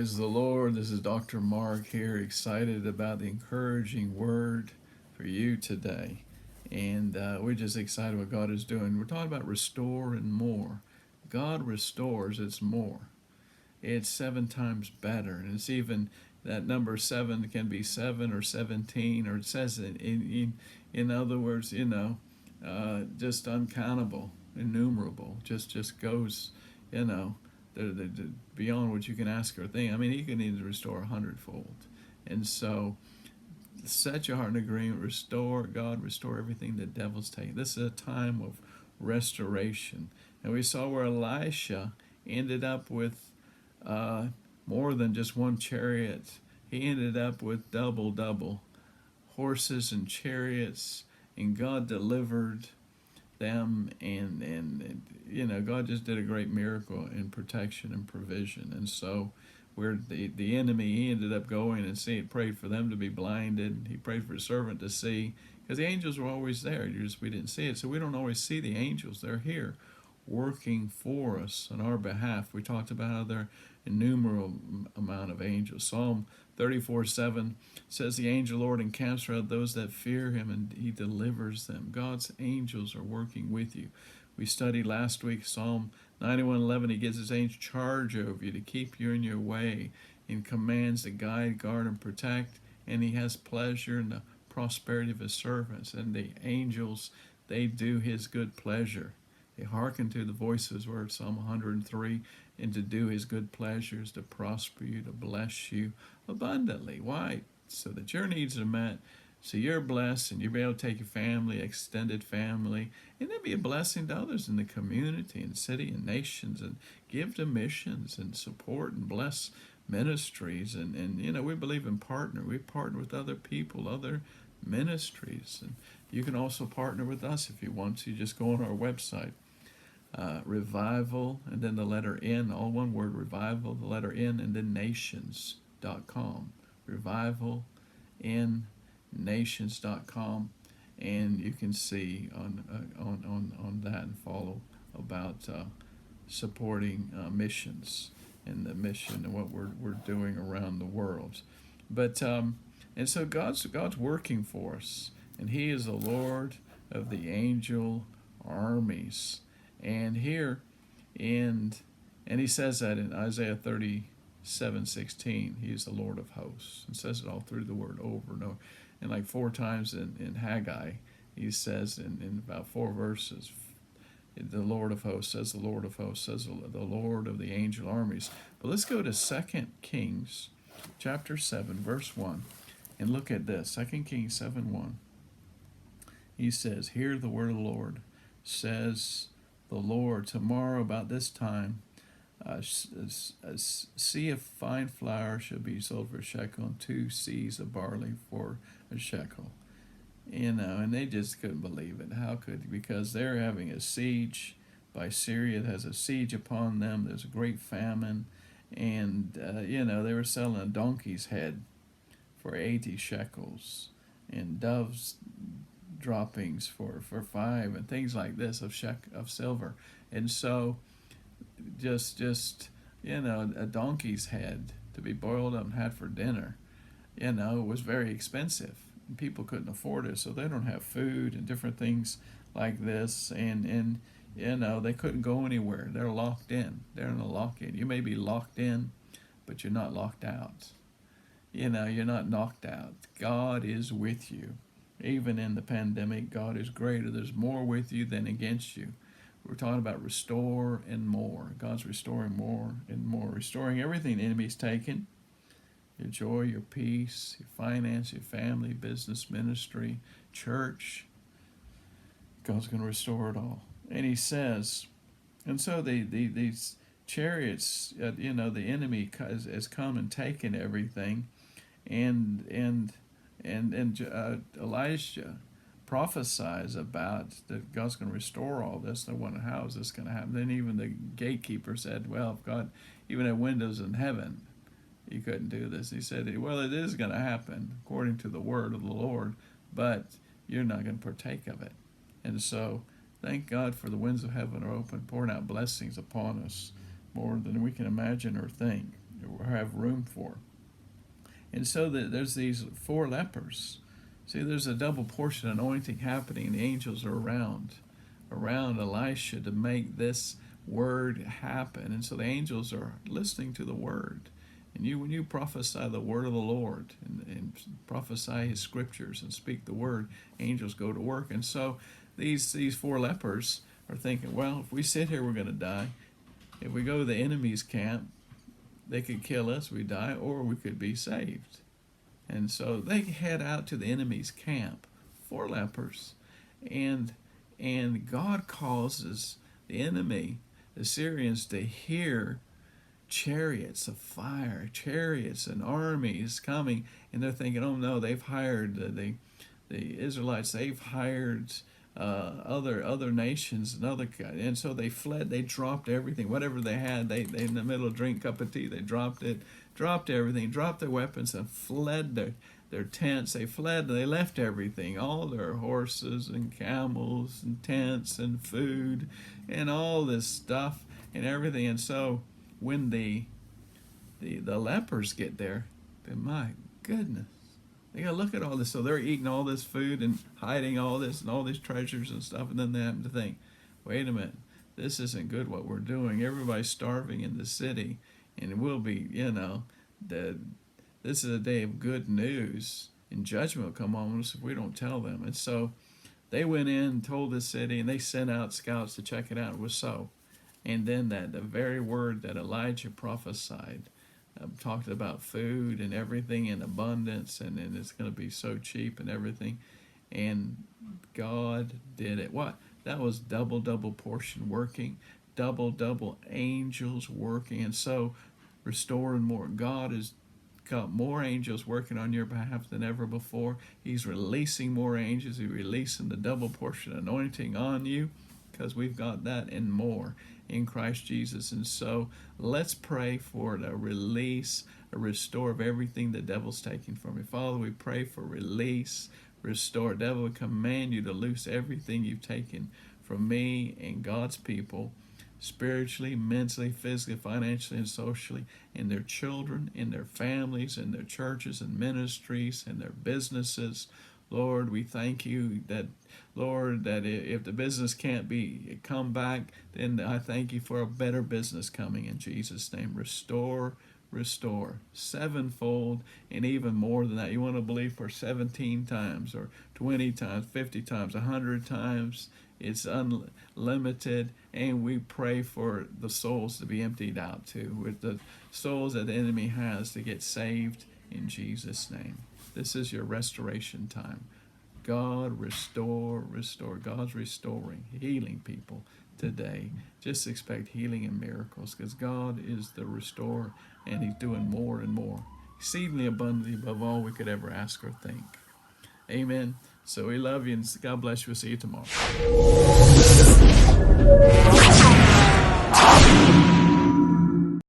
Praise the Lord. This is Dr. Mark here, excited about the encouraging word for you today. And we're just excited what God is doing. We're talking about restore and more. God restores, it's more. It's 7 times better. And it's even that number 7 can be 7 or 17, or it says in other words, just uncountable, innumerable, just goes, you know, beyond what you can ask or think. I mean, He can even restore 100-fold. And so, set your heart in agreement. Restore, God, restore everything the devil's taken. This is a time of restoration. And we saw where Elisha ended up with more than just one chariot. He ended up with double horses and chariots, and God delivered them, and God just did a great miracle in protection and provision. And so where the enemy, he ended up going and prayed for them to be blinded. He prayed for his servant to see, because the angels were always there, we didn't see it. So we don't always see the angels. They're here working for us on our behalf. We talked about how there are innumerable amount of angels. Psalm 34:7 says, the angel Lord encamps around those that fear him, and he delivers them. God's angels are working with you. We studied last week Psalm 91:11. He gives his angel charge over you to keep you in your way, and commands to guide, guard, and protect. And he has pleasure in the prosperity of his servants. And the angels, they do his good pleasure. They hearken to the voice of his word, Psalm 103, and to do his good pleasures, to prosper you, to bless you abundantly. Why? So that your needs are met, so you're blessed, and you'll be able to take your family, extended family, and then be a blessing to others in the community and city and nations, and give to missions and support and bless ministries. And we believe in partner. We partner with other people, other ministries. And you can also partner with us if you want to. Just go on our website. Revival, and then the letter N, all one word, revival, the letter N, and then nations.com. Revival, N, nations.com, and you can see on that and follow about supporting missions and the mission and what we're doing around the world. But and so God's working for us, and He is the Lord of the angel armies. And here, and He says that in Isaiah 37:16, He is the Lord of hosts, and says it all through the word over and over, and like 4 times in Haggai, He says in about 4 verses, the Lord of hosts, says the Lord of hosts, says the Lord of the angel armies. But let's go to 2 Kings chapter 7 verse 1 and look at this. 2 Kings 7:1. He says, hear the word of the Lord, says the Lord, tomorrow about this time, a sea of fine flour shall be sold for a shekel, and 2 seahs of barley for a shekel. And they just couldn't believe it. How could? Because they're having a siege by Syria. It has a siege upon them. There's a great famine, and they were selling a donkey's head for 80 shekels, and doves droppings for 5, and things like this of silver. And so just a donkey's head to be boiled up and had for dinner, was very expensive, and people couldn't afford it, so they don't have food and different things like this. And they couldn't go anywhere. They're locked in. They're in a lock-in. You may be locked in, but you're not locked out. You're not knocked out. God is with you. Even in the pandemic, God is greater. There's more with you than against you. We're talking about restore and more. God's restoring more and more. Restoring everything the enemy's taken. Your joy, your peace, your finance, your family, business, ministry, church. God's going to restore it all. And He says, and so these chariots, the enemy has come and taken everything. And Elijah prophesies about that God's going to restore all this. They wonder, how is this going to happen? Then even the gatekeeper said, well, if God even had windows in heaven, He couldn't do this. He said, well, it is going to happen according to the word of the Lord, but you're not going to partake of it. And so thank God for the windows of heaven are open, pouring out blessings upon us more than we can imagine or think. have room for. And so there's these 4 lepers. See, there's a double portion anointing happening. The angels are around Elisha to make this word happen. And so the angels are listening to the word. And when you prophesy the word of the Lord and prophesy his scriptures and speak the word, angels go to work. And so these 4 lepers are thinking, well, if we sit here, we're going to die. If we go to the enemy's camp, they could kill us, we die, or we could be saved. And so they head out to the enemy's camp, 4 lepers, and God causes the enemy, the Syrians, to hear chariots of fire, chariots and armies coming, and they're thinking, oh no, they've hired the Israelites, they've hired other nations and so they fled. They dropped everything, whatever they had. They in the middle of drink cup of tea, they dropped everything, dropped their weapons and fled their tents. They fled. They left everything, all their horses and camels and tents and food and all this stuff and everything. And so when the lepers get there, then my goodness, they gotta look at all this. So they're eating all this food and hiding all this and all these treasures and stuff, and then they happen to think, wait a minute, this isn't good what we're doing. Everybody's starving in the city, and we'll be, this is a day of good news, and judgment will come on us if we don't tell them. And so they went in and told the city, and they sent out scouts to check it out. It was so. And then the very word that Elijah prophesied, talked about food and everything in abundance, and it's going to be so cheap and everything. And God did it. What? That was double portion working, double angels working. And so restoring more. God has got more angels working on your behalf than ever before. He's releasing more angels. He's releasing the double portion anointing on you, because we've got that and more in Christ Jesus. And so let's pray for a release, a restore of everything the devil's taking from you. Father, we pray for release, restore. Devil, we command you to loose everything you've taken from me and God's people, spiritually, mentally, physically, financially, and socially, in their children, in their families, in their churches and ministries, in their businesses. Lord, we thank you that, Lord, that if the business can't come back, then I thank you for a better business coming in Jesus' name. Restore, sevenfold, and even more than that. You want to believe for 17 times or 20 times, 50 times, 100 times. It's unlimited, and we pray for the souls to be emptied out too, with the souls that the enemy has to get saved in Jesus' name. This is your restoration time. God, restore. God's restoring, healing people today. Just expect healing and miracles, because God is the restorer, and he's doing more and more, exceedingly abundantly above all we could ever ask or think. Amen. So we love you, and God bless you. We'll see you tomorrow.